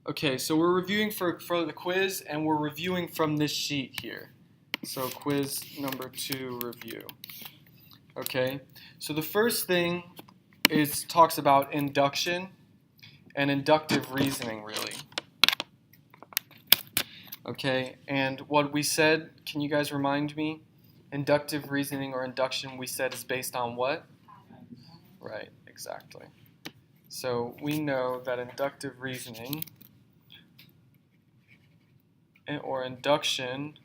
Okay, so we're reviewing for the quiz, and we're reviewing from this sheet here. So quiz number 2 review. Okay, so the first thing talks about induction and inductive reasoning, really. Okay, and what we said, can you guys remind me? Inductive reasoning or induction, we said, is based on what? Right, exactly. So we know that inductive reasoning or induction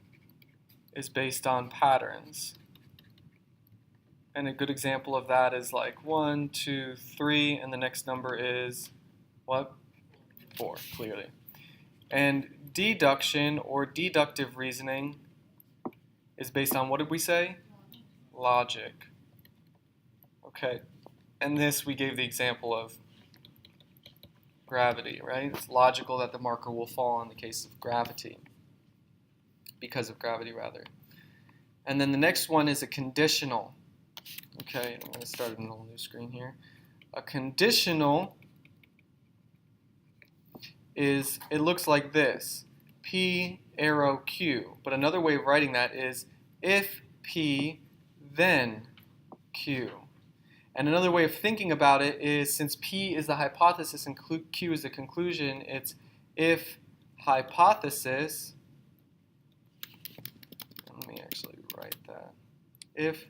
is based on patterns. And a good example of that is like 1, 2, 3, and the next number is what? 4, clearly. And deduction or deductive reasoning is based on, what did we say? Logic. Okay, and this we gave the example of gravity, right? It's logical that the marker will fall in the case of gravity, because of gravity, rather. And then the next one is a conditional. Okay, I'm going to start a new screen here. A conditional is, it looks like this, P arrow Q. But another way of writing that is if P, then Q. And another way of thinking about it is, since P is the hypothesis and Q is the conclusion, it's if hypothesis, let me actually write that, if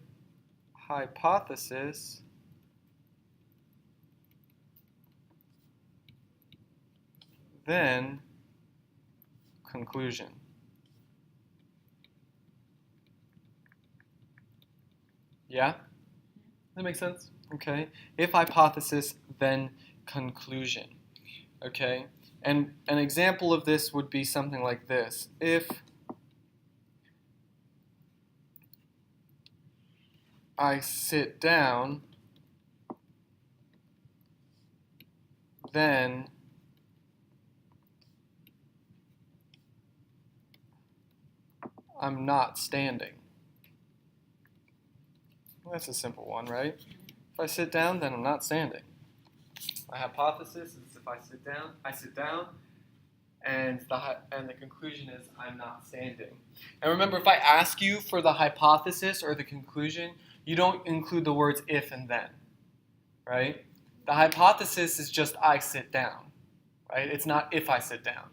hypothesis then conclusion. Yeah? That makes sense? Okay. If hypothesis, then conclusion. Okay. And an example of this would be something like this. If I sit down, then I'm not standing. Well, that's a simple one, right? If I sit down, then I'm not standing. My hypothesis is if I sit down, and the conclusion is I'm not standing. And remember, if I ask you for the hypothesis or the conclusion, you don't include the words if and then, right? The hypothesis is just I sit down, right? It's not if I sit down,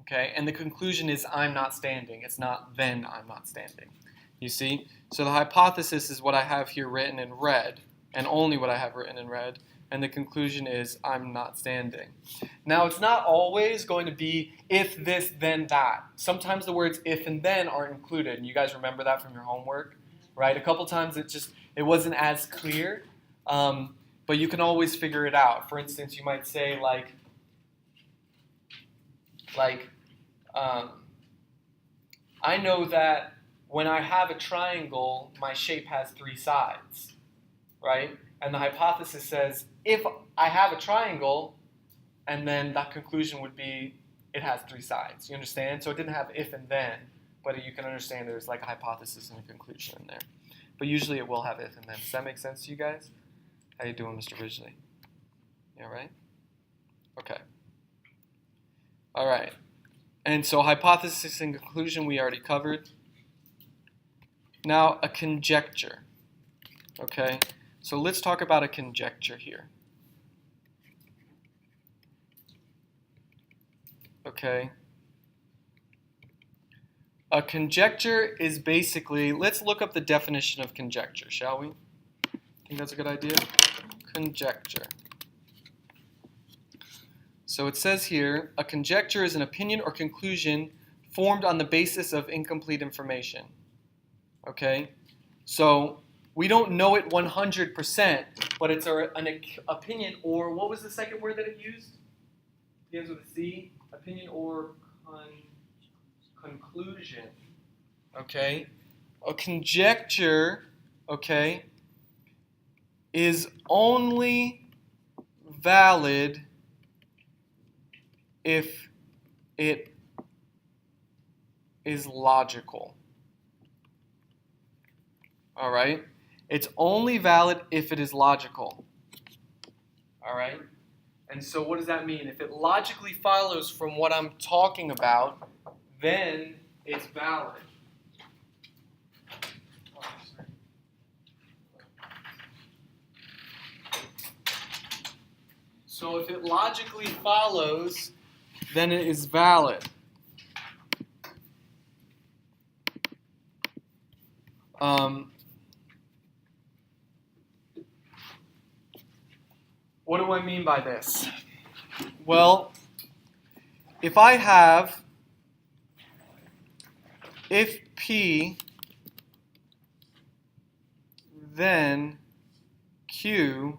okay? And the conclusion is I'm not standing. It's not then I'm not standing. You see? So the hypothesis is what I have here written in red, and only what I have written in red, and the conclusion is I'm not standing. Now, it's not always going to be if this, then that. Sometimes the words if and then are included, and you guys remember that from your homework, right? A couple times it wasn't as clear, but you can always figure it out. For instance, you might say I know that when I have a triangle, my shape has 3 sides, right? And the hypothesis says, if I have a triangle, and then that conclusion would be it has 3 sides. You understand? So it didn't have if and then, but you can understand there's like a hypothesis and a conclusion in there. But usually it will have if and then. Does that make sense to you guys? How you doing, Mr. Ridgely? You all right? Okay. All right. And so hypothesis and conclusion we already covered. Now a conjecture. Okay? So let's talk about a conjecture here. Okay? A conjecture is basically, let's look up the definition of conjecture, shall we? Think that's a good idea? Conjecture. So it says here, a conjecture is an opinion or conclusion formed on the basis of incomplete information. Okay? So we don't know it 100%, but it's an opinion, or what was the second word that it used? It begins with a C. Opinion or conclusion. Okay? A conjecture, okay, is only valid if it is logical. All right? It's only valid if it is logical. All right? And so what does that mean? If it logically follows from what I'm talking about, then it's valid. So if it logically follows, then it is valid. What do I mean by this? Well, if I have, if P, then Q,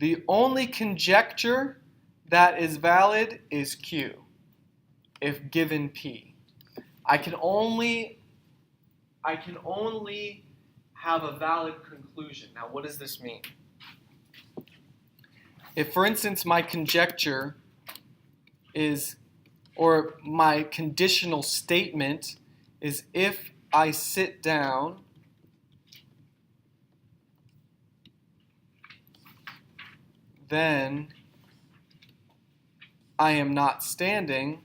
the only conjecture that is valid is Q, if given P. I can only have a valid conclusion. Now, what does this mean? If, for instance, my conjecture is, or my conditional statement is, if I sit down, then I am not standing,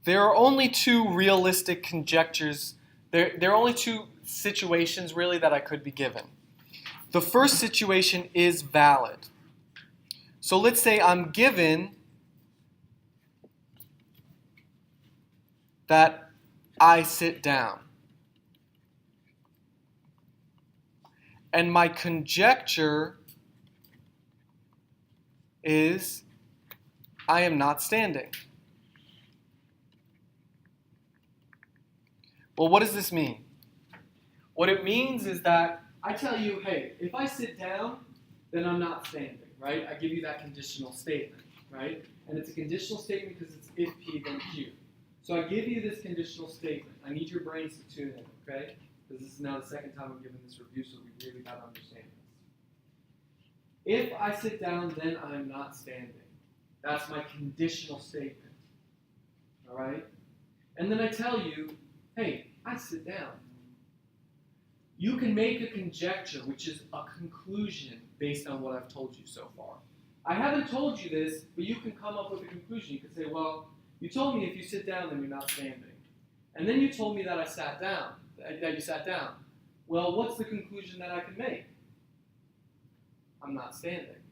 there are only two realistic conjectures. There are only two situations really that I could be given. The first situation is valid. So let's say I'm given that I sit down. And my conjecture is I am not standing. Well, what does this mean? What it means is that I tell you, hey, if I sit down, then I'm not standing, right? I give you that conditional statement, right? And it's a conditional statement because it's if P, then Q. So I give you this conditional statement. I need your brains to tune in, okay? Because this is now the second time I'm giving this review, so we really got to understand this. If I sit down, then I'm not standing. That's my conditional statement, all right? And then I tell you, hey, I sit down. You can make a conjecture, which is a conclusion based on what I've told you so far. I haven't told you this, but you can come up with a conclusion. You can say, well, you told me if you sit down, then you're not standing. And then you told me that I sat down, that you sat down. Well, what's the conclusion that I can make? I'm not standing.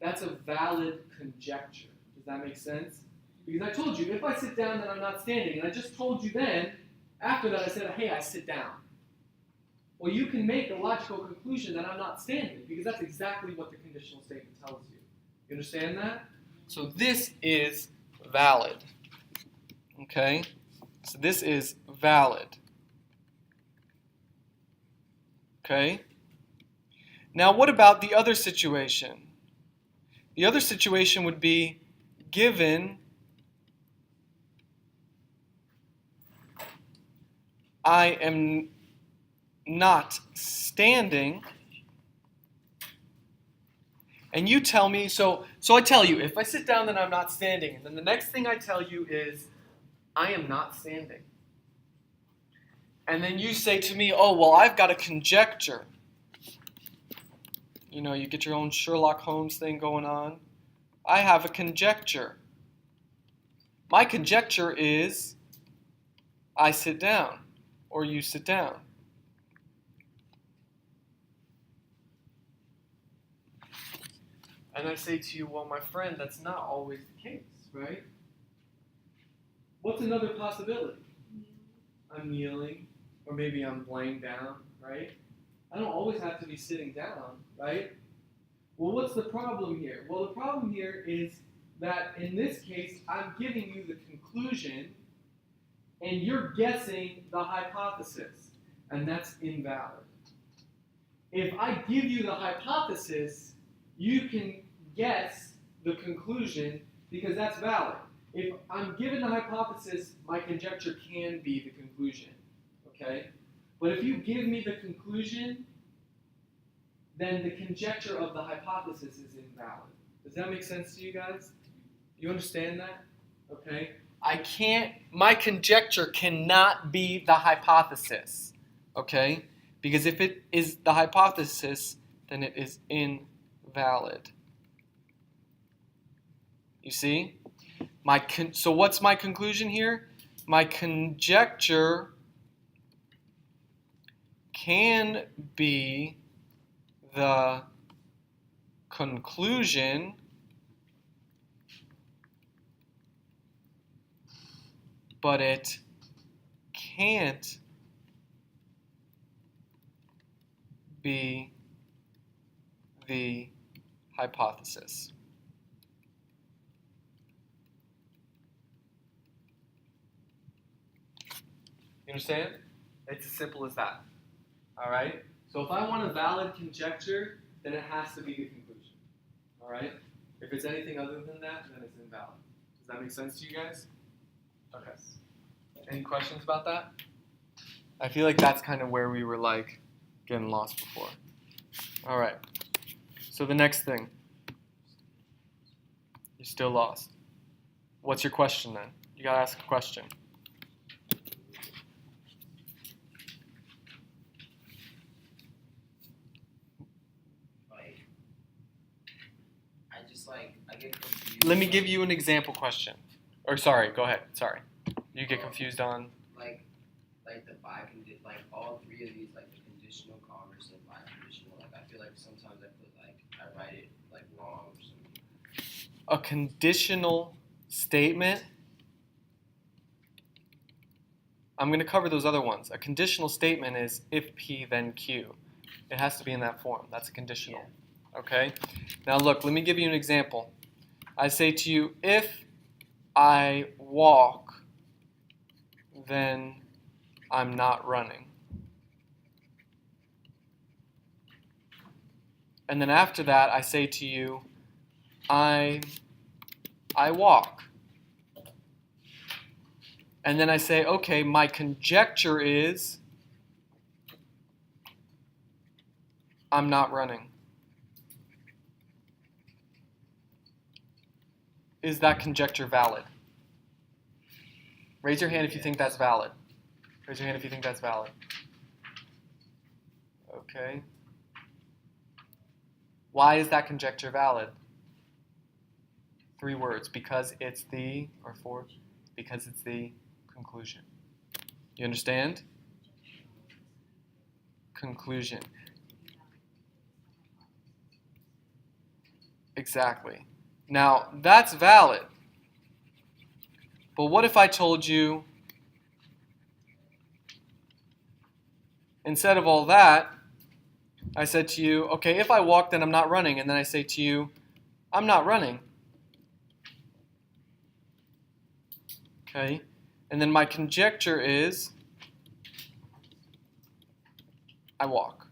That's a valid conjecture. Does that make sense? Because I told you, if I sit down, then I'm not standing. And I just told you then, after that, I said, hey, I sit down. Well, you can make a logical conclusion that I'm not standing, because that's exactly what the conditional statement tells you. You understand that? So this is valid. Okay? So this is valid. Okay? Now, what about the other situation? The other situation would be given I am not standing, and you tell me, so I tell you, if I sit down, then I'm not standing, and then the next thing I tell you is, I am not standing. And then you say to me, oh, well, I've got a conjecture. You know, you get your own Sherlock Holmes thing going on. I have a conjecture. My conjecture is, I sit down, or you sit down. And I say to you, well, my friend, that's not always the case, right? What's another possibility? I'm kneeling, or maybe I'm laying down, right? I don't always have to be sitting down, right? Well, what's the problem here? Well, the problem here is that in this case, I'm giving you the conclusion, and you're guessing the hypothesis, and that's invalid. If I give you the hypothesis, you can guess the conclusion because that's valid. If I'm given the hypothesis, my conjecture can be the conclusion, okay? But if you give me the conclusion, then the conjecture of the hypothesis is invalid. Does that make sense to you guys? You understand that? Okay? My conjecture cannot be the hypothesis. Okay? Because if it is the hypothesis, then it is invalid. You see? So what's my conclusion here? My conjecture can be the conclusion but it can't be the hypothesis. You understand? It's as simple as that. All right? So if I want a valid conjecture, then it has to be the conclusion. All right? If it's anything other than that, then it's invalid. Does that make sense to you guys? Okay. Any questions about that? I feel like that's kind of where we were like getting lost before. All right. So the next thing. You're still lost. What's your question then? You got to ask a question. I get confused. Let me give you an example question. Or sorry, go ahead. Sorry. You get confused on like the biconditional, like all three of these, like the conditional, converse, and biconditional. Like I feel like sometimes I write it like wrong or something. a conditional statement. I'm going to cover those other ones. A conditional statement is if P then Q. It has to be in that form. That's a conditional. Okay? Now look, let me give you an example. I say to you, if I walk, then I'm not running. And then after that, I say to you, I walk. And then I say, okay, my conjecture is I'm not running. Is that conjecture valid? Raise your hand if you think that's valid. Raise your hand if you think that's valid. Okay. Why is that conjecture valid? 3 words. Because it's the, or 4, because it's the conclusion. You understand? Conclusion. Exactly. Now, that's valid. But what if I told you, instead of all that, I said to you, okay, if I walk, then I'm not running. And then I say to you, I'm not running. Okay? And then my conjecture is, I walk.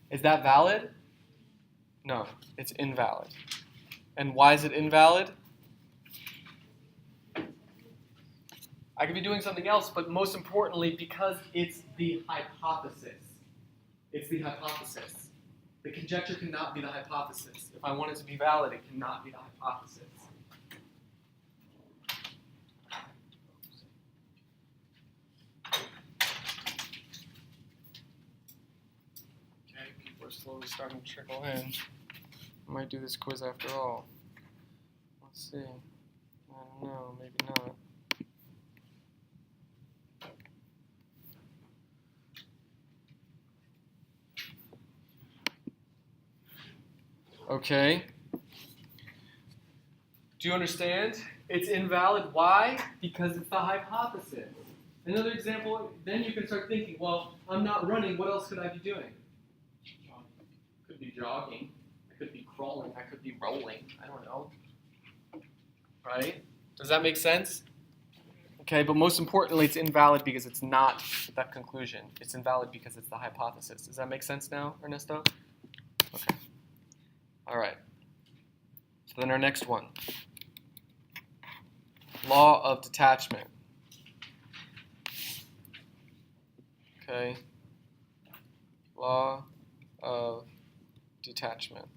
Is that valid? No, it's invalid. And why is it invalid? I could be doing something else, but most importantly, because it's the hypothesis. It's the hypothesis. The conjecture cannot be the hypothesis. If I want it to be valid, it cannot be the hypothesis. Okay, people are slowly starting to trickle in. I might do this quiz after all. Let's see. I don't know, maybe not. Okay. Do you understand? It's invalid. Why? Because it's the hypothesis. Another example, then you can start thinking, well, I'm not running. What else could I be doing? I could be jogging. I could be crawling. I could be rolling. I don't know. Right? Does that make sense? Okay, but most importantly, it's invalid because it's not that conclusion. It's invalid because it's the hypothesis. Does that make sense now, Ernesto? Okay. All right. So then our next one. Law of detachment. Okay. Law of detachment.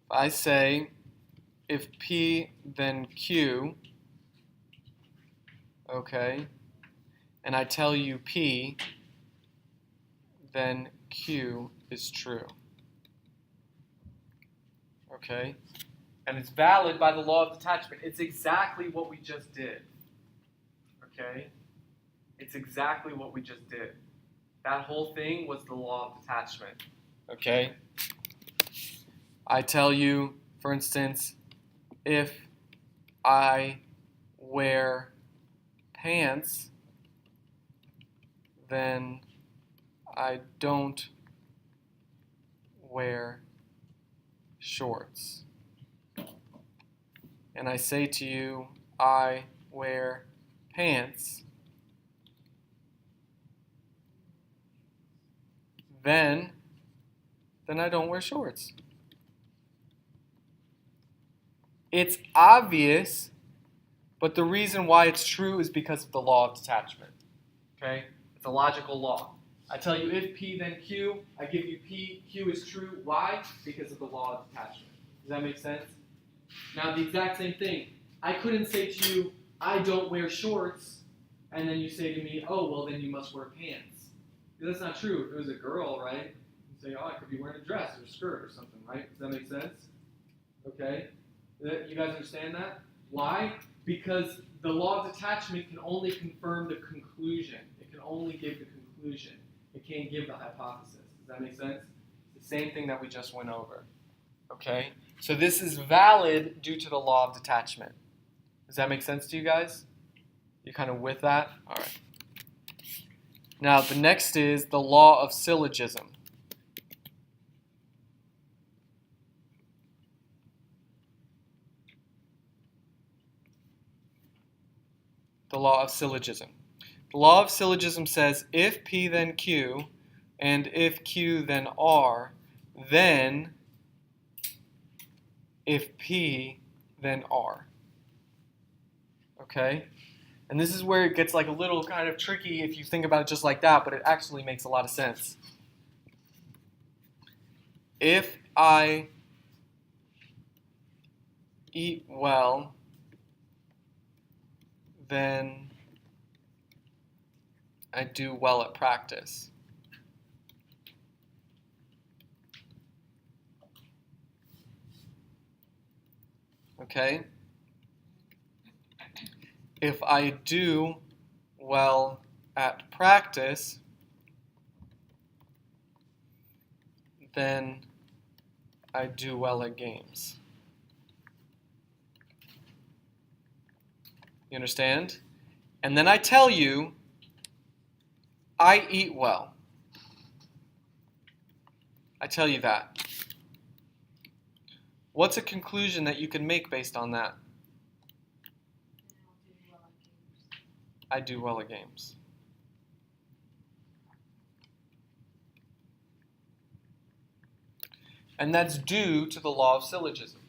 If I say if P then Q, okay, and I tell you P, then Q is true. Okay? And it's valid by the law of detachment. It's exactly what we just did. Okay? It's exactly what we just did. That whole thing was the law of detachment. Okay? I tell you, for instance, if I wear pants, then I don't wear shorts. And I say to you, I wear pants, then I don't wear shorts. It's obvious, but the reason why it's true is because of the law of detachment. Okay? It's a logical law. I tell you if P then Q, I give you P, Q is true. Why? Because of the law of detachment. Does that make sense? Now the exact same thing. I couldn't say to you, I don't wear shorts, and then you say to me, oh, well then you must wear pants. That's not true. If it was a girl, right? You say, oh, I could be wearing a dress or a skirt or something, right? Does that make sense? Okay? You guys understand that? Why? Because the law of detachment can only confirm the conclusion. It can only give the conclusion. It can't give the hypothesis. Does that make sense? It's the same thing that we just went over. Okay? So this is valid due to the law of detachment. Does that make sense to you guys? You kind of with that? All right. Now the next is the law of syllogism. The law of syllogism. The law of syllogism says if P then Q and if Q then R, then if P then R. Okay? And this is where it gets like a little kind of tricky if you think about it just like that, but it actually makes a lot of sense. If I eat well, then I do well at practice. Okay? If I do well at practice, then I do well at games. You understand? And then I tell you, I eat well. I tell you that. What's a conclusion that you can make based on that? I do well at games. And that's due to the law of syllogism.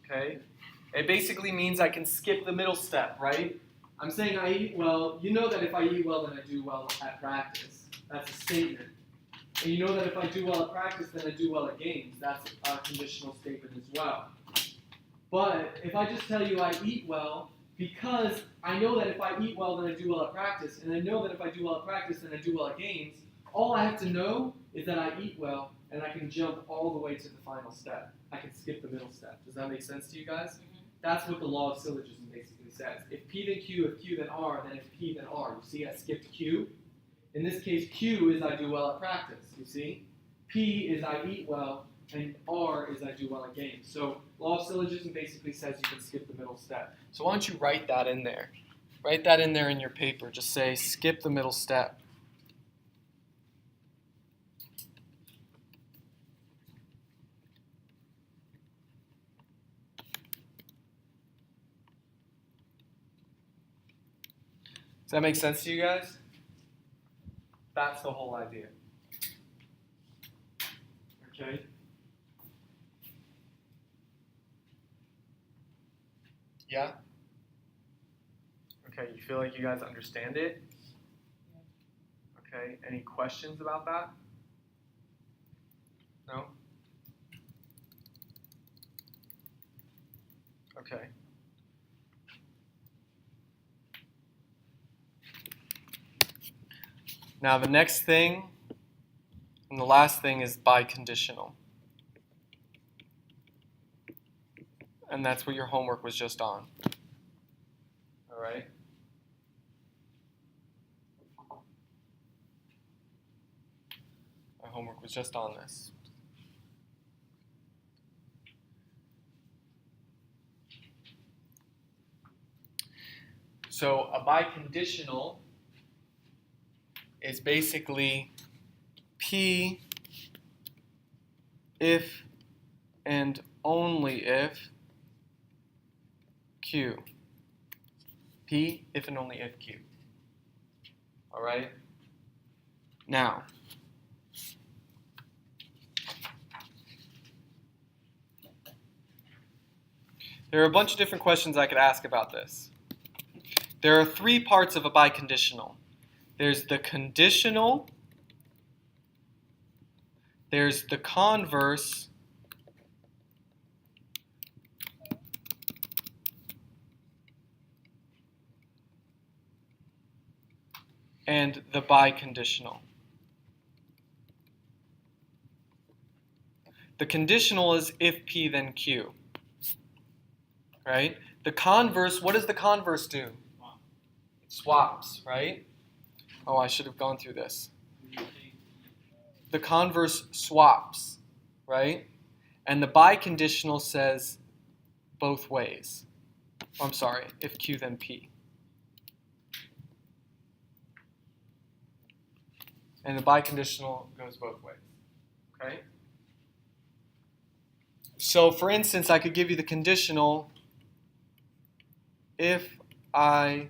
Okay? It basically means I can skip the middle step, right? I'm saying I eat well. You know that if I eat well, then I do well at practice. That's a statement. And you know that if I do well at practice, then I do well at games. That's a conditional statement as well. But if I just tell you I eat well, because I know that if I eat well, then I do well at practice, and I know that if I do well at practice, then I do well at games, all I have to know is that I eat well, and I can jump all the way to the final step. I can skip the middle step. Does that make sense to you guys? Mm-hmm. That's what the law of syllogism basically says. If P then Q, if Q then R, then if P then R. You see I skipped Q? In this case, Q is I do well at practice, you see? P is I eat well, and R is I do well at games. So law of syllogism basically says you can skip the middle step. So why don't you write that in there? Write that in there in your paper. Just say skip the middle step. Does that make sense to you guys? That's the whole idea. Okay? Yeah? Okay, you feel like you guys understand it? Okay, any questions about that? No? Okay. Now the next thing and the last thing is biconditional. And that's what your homework was just on. All right? My homework was just on this. So a biconditional is basically P if and only if Q. P if and only if Q. All right? Now, there are a bunch of different questions I could ask about this. There are three parts of a biconditional. There's the conditional, there's the converse, and the biconditional. The conditional is if P then Q. Right? The converse, what does the converse do? It swaps, right? Oh, I should have gone through this. The converse swaps, right? And the biconditional says both ways. Oh, I'm sorry, if Q then P. And the biconditional goes both ways, okay? So, for instance, I could give you the conditional if I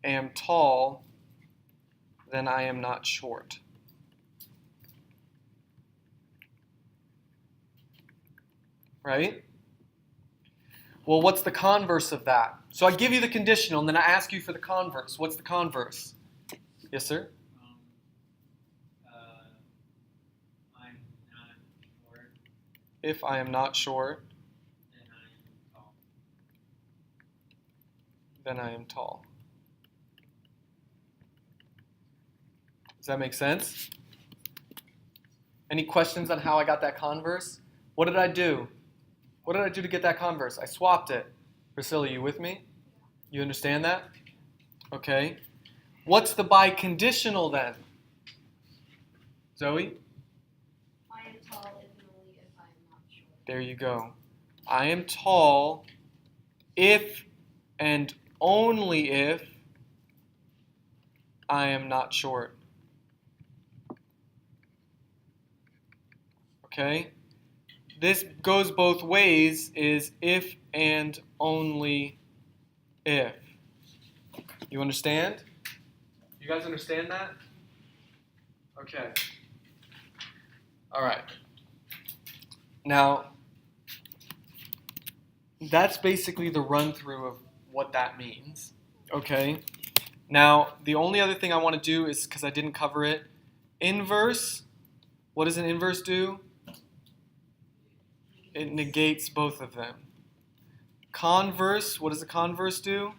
am tall, then I am not short. Right? Well, what's the converse of that? So I give you the conditional, and then I ask you for the converse. What's the converse? Yes, sir? I'm not short. If I am not short, Then I am tall. then I am tall. Does that make sense? Any questions on how I got that converse? What did I do? What did I do to get that converse? I swapped it. Priscilla, you with me? You understand that? Okay. What's the biconditional then? Zoe? I am tall if and only if I am not short. There you go. I am tall if and only if I am not short. Okay? This goes both ways, is if and only if. You understand? You guys understand that? Okay. All right. Now, that's basically the run-through of what that means. Okay? Now, the only other thing I want to do is, because I didn't cover it, inverse. What does an inverse do? It negates both of them. Converse, what does the converse do?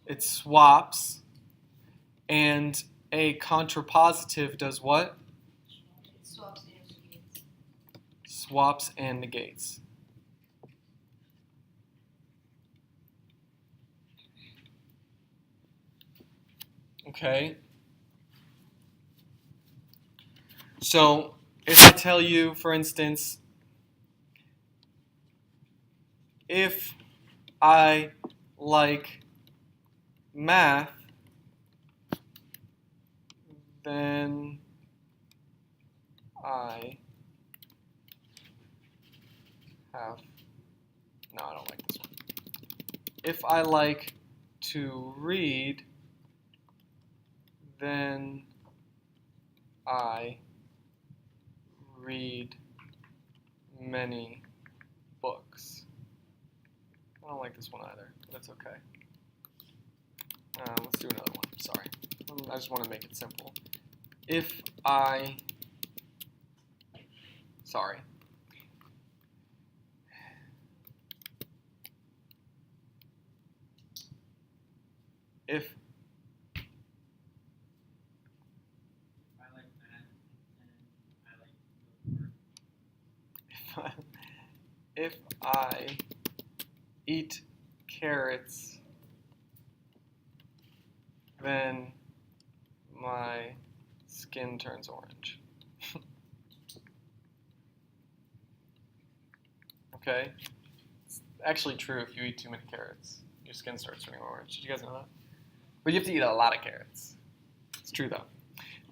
It swaps. And a contrapositive does what? It swaps and negates. Swaps and negates. Okay. So, if I tell you, for instance, if I like math, then I have, no, I don't like this one. If I like to read, then I read many books. I don't like this one either, but that's okay. Let's do another one, sorry. I just want to make it simple. If I Sorry. If I like math and I like to go to work. if I eat carrots, then my skin turns orange. Okay? It's actually true if you eat too many carrots. Your skin starts turning orange. Did you guys know that? But you have to eat a lot of carrots. It's true though.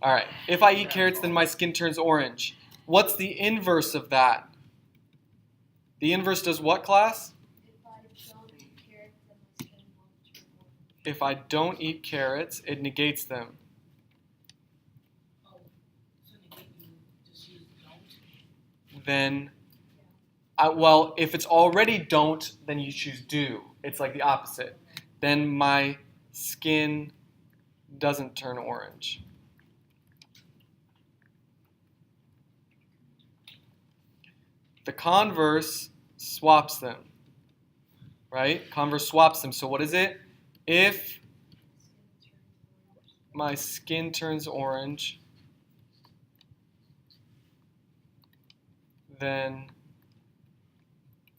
Alright, if I eat carrots, then my skin turns orange. What's the inverse of that? The inverse does what, class? If I don't eat carrots, then my skin won't turn orange. If I don't eat carrots, it negates them. Oh, so negate you just use don't? Then, well, if it's already don't, then you choose do. It's like the opposite. Then my skin doesn't turn orange. The converse swaps them, right? Converse swaps them. So what is it? If my skin turns orange, then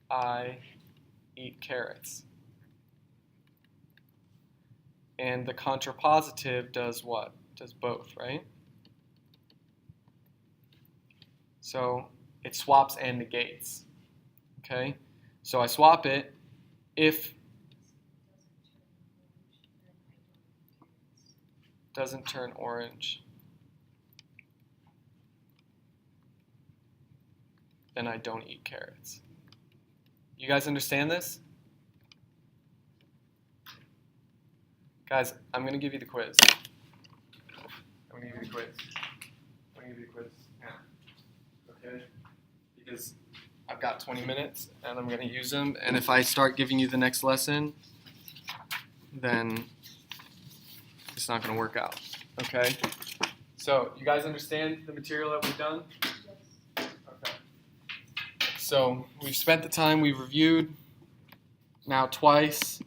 I eat carrots. And the contrapositive does what? Does both, right? So it swaps and negates. Okay? So I swap it. If doesn't turn orange, then I don't eat carrots. You guys understand this? Guys, I'm going to give you the quiz. I'm going to give you the quiz. I'm going to give you the quiz now. Okay? Because I've got 20 minutes and I'm going to use them. And if I start giving you the next lesson, then it's not going to work out. Okay? So, you guys understand the material that we've done? Okay. So, we've spent the time, we've reviewed now twice.